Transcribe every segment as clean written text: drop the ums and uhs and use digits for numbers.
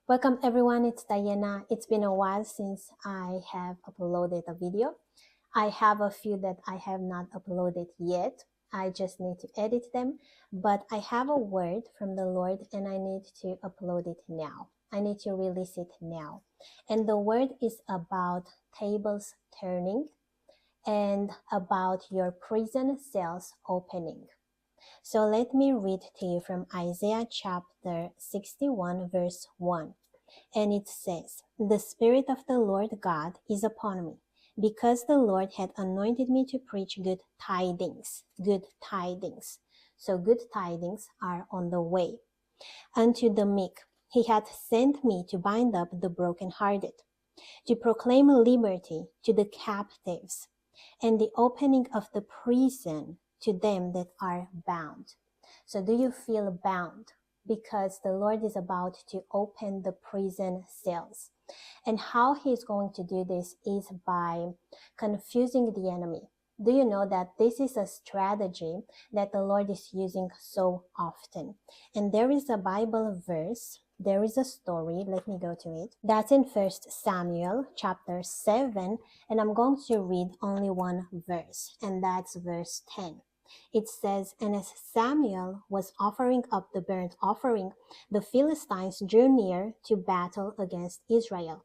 Welcome everyone, it's Diana. It's been a while since I have uploaded a video. I have a few that I have not uploaded yet. I just need to edit them, but I have a word from the Lord and I need to upload it now. I need to release it now. And the word is about tables turning and about your prison cells opening. So let me read to you from Isaiah chapter 61 verse 1. And it says, "The Spirit of the Lord God is upon me, because the Lord had anointed me to preach good tidings." Good tidings. So good tidings are on the way. "Unto the meek. He hath sent me to bind up the brokenhearted, to proclaim liberty to the captives, and the opening of the prison to them that are bound." So do you feel bound? Because the Lord is about to open the prison cells. And how He's going to do this is by confusing the enemy. Do you know that this is a strategy that the Lord is using so often? And there is a Bible verse, there is a story, let me go to it. That's in 1 Samuel chapter 7, and I'm going to read only one verse, and that's verse 10. It says, "And as Samuel was offering up the burnt offering, the Philistines drew near to battle against Israel.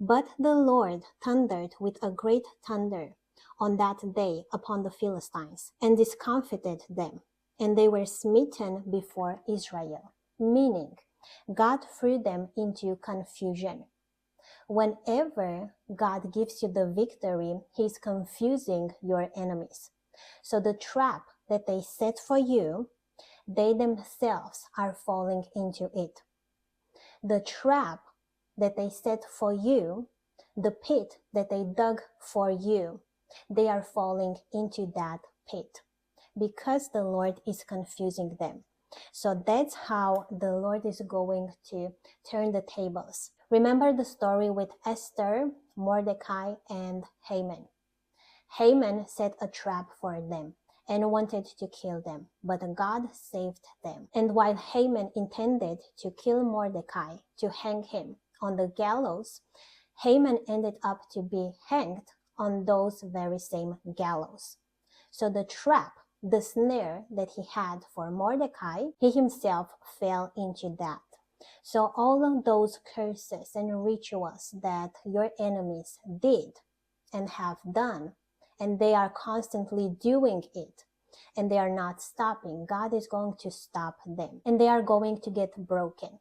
But the Lord thundered with a great thunder on that day upon the Philistines, and discomfited them, and they were smitten before Israel." Meaning, God threw them into confusion. Whenever God gives you the victory, He's confusing your enemies. So the trap that they set for you, they themselves are falling into it. The trap that they set for you, the pit that they dug for you, they are falling into that pit because the Lord is confusing them. So that's how the Lord is going to turn the tables. Remember the story with Esther, Mordecai, and Haman. Haman set a trap for them and wanted to kill them, but God saved them. And while Haman intended to kill Mordecai, to hang him on the gallows, Haman ended up to be hanged on those very same gallows. So the trap, the snare that he had for Mordecai, he himself fell into that. So all of those curses and rituals that your enemies did and have done, and they are constantly doing it, and they are not stopping, God is going to stop them, and they are going to get broken.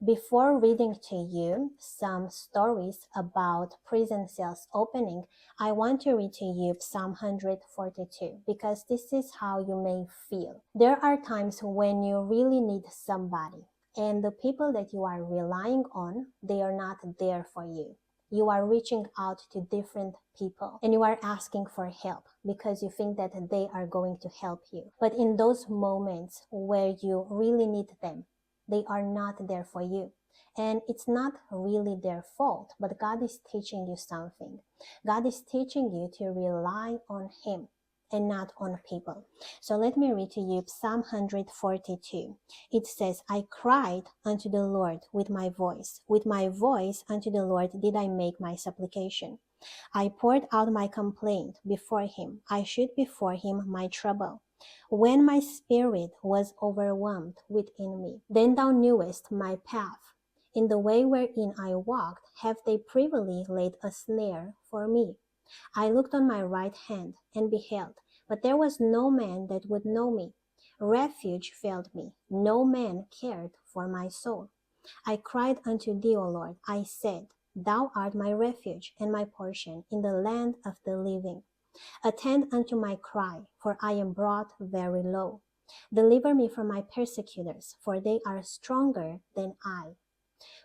Before reading to you some stories about prison cells opening, I want to read to you Psalm 142, because this is how you may feel. There are times when you really need somebody, and the people that you are relying on, they are not there for you. You are reaching out to different people and you are asking for help because you think that they are going to help you. But in those moments where you really need them, they are not there for you. And it's not really their fault, but God is teaching you something. God is teaching you to rely on Him and not on people. So let me read to you Psalm 142. It says, "I cried unto the Lord with my voice. With my voice unto the Lord did I make my supplication. I poured out my complaint before Him. I shewed before Him my trouble. When my spirit was overwhelmed within me, then thou knewest my path. In the way wherein I walked have they privily laid a snare for me. I looked on my right hand and beheld, but there was no man that would know me. Refuge failed me. No man cared for my soul. I cried unto thee, O Lord. I said, Thou art my refuge and my portion in the land of the living. Attend unto my cry, for I am brought very low. Deliver me from my persecutors, for they are stronger than I.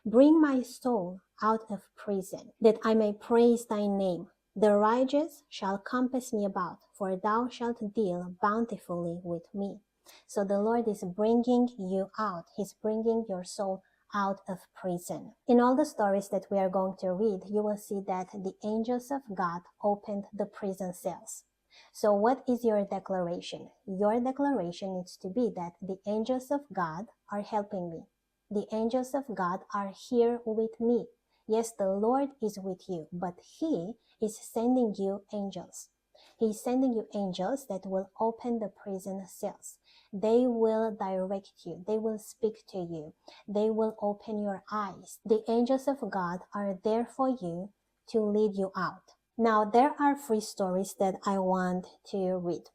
Bring my soul out of prison, that I may praise thy name. The righteous shall compass me about, for thou shalt deal bountifully with me." So the Lord is bringing you out. He's bringing your soul out of prison. In all the stories that we are going to read, you will see that the angels of God opened the prison cells. So what is your declaration? Your declaration needs to be that the angels of God are helping me. The angels of God are here with me. Yes, the Lord is with you, but He is sending you angels. He's sending you angels that will open the prison cells. They will direct you. They will speak to you. They will open your eyes. The angels of God are there for you to lead you out. Now, there are 3 stories that I want to read.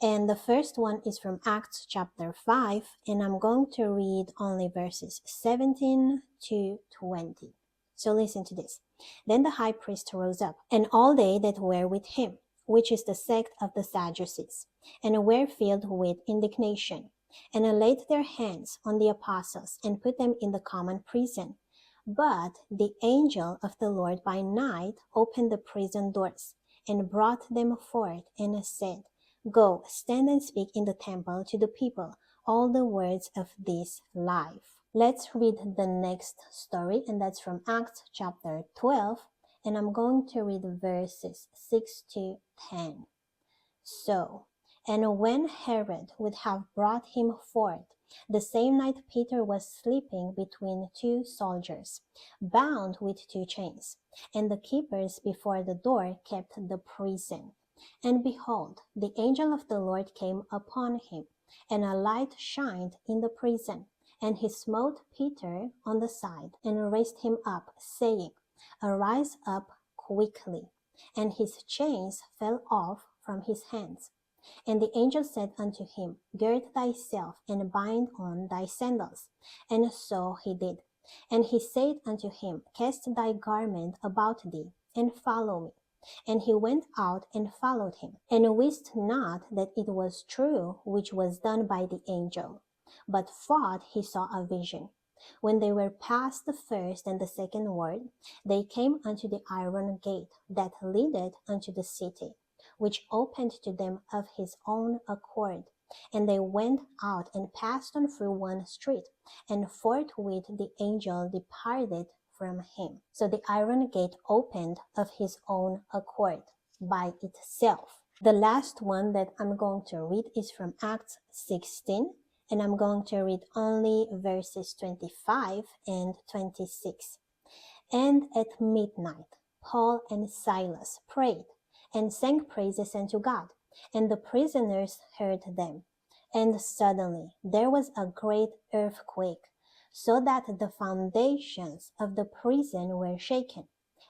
And the first one is from Acts chapter 5, and I'm going to read only verses 17 to 20. So listen to this. Then the high priest rose up, and all they that were with him, which is the sect of the Sadducees, and were filled with indignation, and laid their hands on the apostles, and put them in the common prison. But the angel of the Lord by night opened the prison doors, and brought them forth, and said, Go, stand and speak in the temple to the people all the words of this life. Let's read the next story, and that's from Acts chapter 12, and I'm going to read verses 6 to 10. So, and when Herod would have brought him forth, the same night Peter was sleeping between 2 soldiers, bound with 2 chains, and the keepers before the door kept the prison. And behold, the angel of the Lord came upon him, and a light shined in the prison. And he smote Peter on the side, and raised him up, saying, Arise up quickly. And his chains fell off from his hands. And the angel said unto him, Gird thyself, and bind on thy sandals. And so he did. And he said unto him, Cast thy garment about thee, and follow me. And he went out and followed him, and wist not that it was true which was done by the angel, but thought he saw a vision. When they were past the first and the second ward, they came unto the iron gate that leadeth unto the city, which opened to them of his own accord. And they went out and passed on through one street, and forthwith the angel departed from him. So the iron gate opened of his own accord by itself. The last one that I'm going to read is from Acts 16, and I'm going to read only verses 25 and 26. And at midnight, Paul and Silas prayed and sang praises unto God, and the prisoners heard them. And suddenly there was a great earthquake, so that the foundations of the prison were shaken.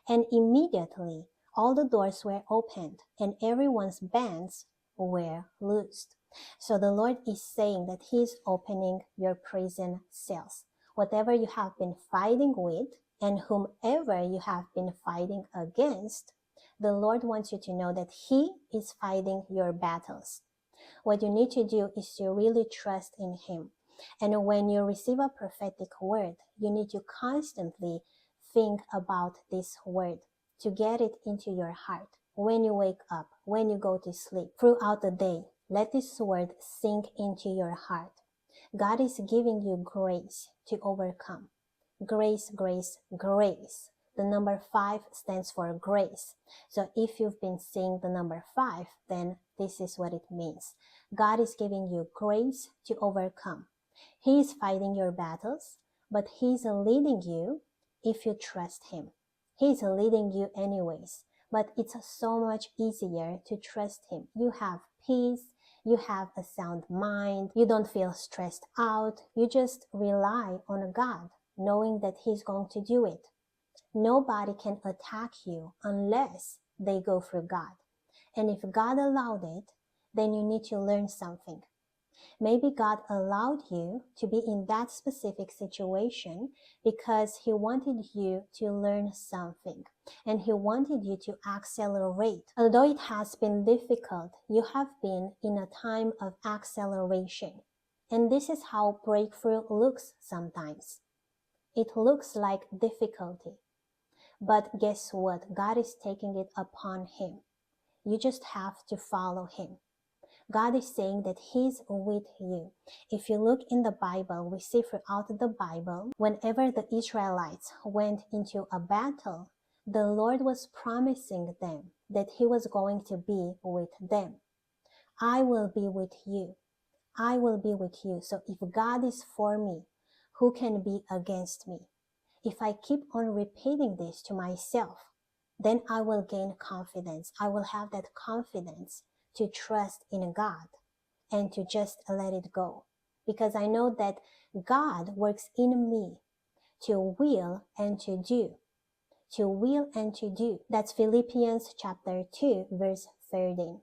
And immediately all the doors were opened, and everyone's bands were loosed. So the Lord is saying that He is opening your prison cells. Whatever you have been fighting with, and whomever you have been fighting against, the Lord wants you to know that He is fighting your battles. What you need to do is to really trust in Him. And when you receive a prophetic word, you need to constantly think about this word to get it into your heart. When you wake up, when you go to sleep, throughout the day, let this word sink into your heart. God is giving you grace to overcome. Grace, grace, grace. The number 5 stands for grace. So if you've been seeing the number 5, then this is what it means. God is giving you grace to overcome. He is fighting your battles, but He's leading you if you trust Him. He's leading you anyways, but it's so much easier to trust Him. You have peace, you have a sound mind, you don't feel stressed out, you just rely on God, knowing that He's going to do it. Nobody can attack you unless they go through God. And if God allowed it, then you need to learn something. Maybe God allowed you to be in that specific situation because He wanted you to learn something, and He wanted you to accelerate. Although it has been difficult, you have been in a time of acceleration. And this is how breakthrough looks sometimes. It looks like difficulty. But guess what? God is taking it upon Him. You just have to follow Him. God is saying that He's with you. If you look in the Bible, we see throughout the Bible, whenever the Israelites went into a battle, the Lord was promising them that He was going to be with them. I will be with you. I will be with you. So if God is for me, who can be against me? If I keep on repeating this to myself, then I will gain confidence. I will have that confidence to trust in God and to just let it go. Because I know that God works in me to will and to do. To will and to do. That's Philippians chapter 2, verse 13.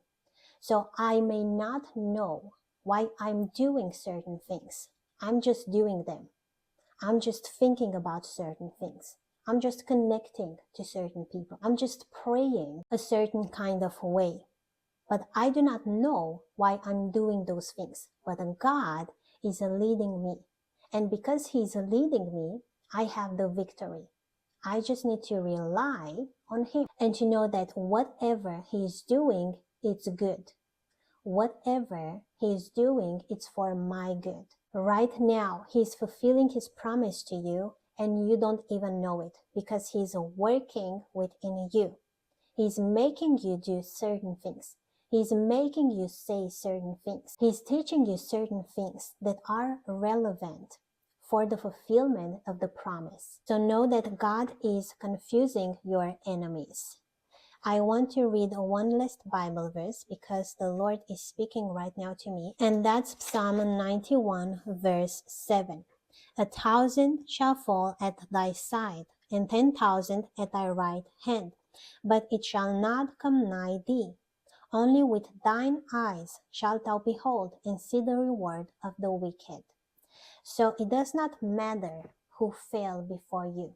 So I may not know why I'm doing certain things. I'm just doing them. I'm just thinking about certain things. I'm just connecting to certain people. I'm just praying a certain kind of way. But I do not know why I'm doing those things. But God is leading me. And because He's leading me, I have the victory. I just need to rely on Him and to know that whatever He is doing, it's good. Whatever He is doing, it's for my good. Right now, He's fulfilling His promise to you and you don't even know it because He's working within you. He's making you do certain things. He's making you say certain things. He's teaching you certain things that are relevant for the fulfillment of the promise. So know that God is confusing your enemies. I want to read one last Bible verse because the Lord is speaking right now to me, and that's Psalm 91 verse 7. 1,000 shall fall at thy side, and 10,000 at thy right hand, but it shall not come nigh thee. Only with thine eyes shalt thou behold and see the reward of the wicked. So it does not matter who fell before you.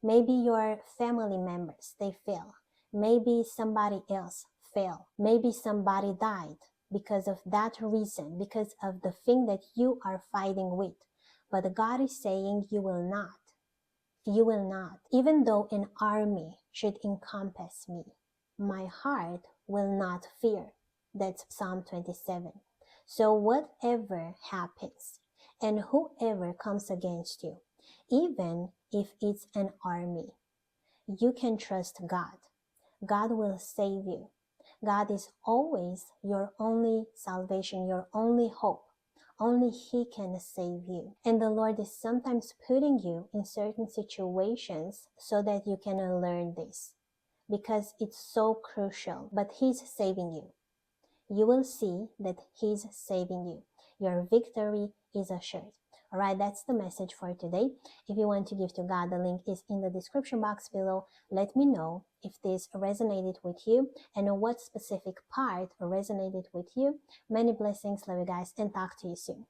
Maybe your family members, they fell. Maybe somebody else fell. Maybe somebody died because of that reason, because of the thing that you are fighting with. But God is saying you will not. You will not. Even though an army should encompass me, my heart will not fear. That's Psalm 27. So whatever happens and whoever comes against you, even if it's an army, you can trust God. God will save you. God is always your only salvation, your only hope. Only He can save you. And the Lord is sometimes putting you in certain situations so that you can learn this, because it's so crucial. But He's saving you. You will see that He's saving you. Your victory is assured. Alright, that's the message for today. If you want to give to God, the link is in the description box below. Let me know if this resonated with you and what specific part resonated with you. Many blessings, love you guys, and talk to you soon.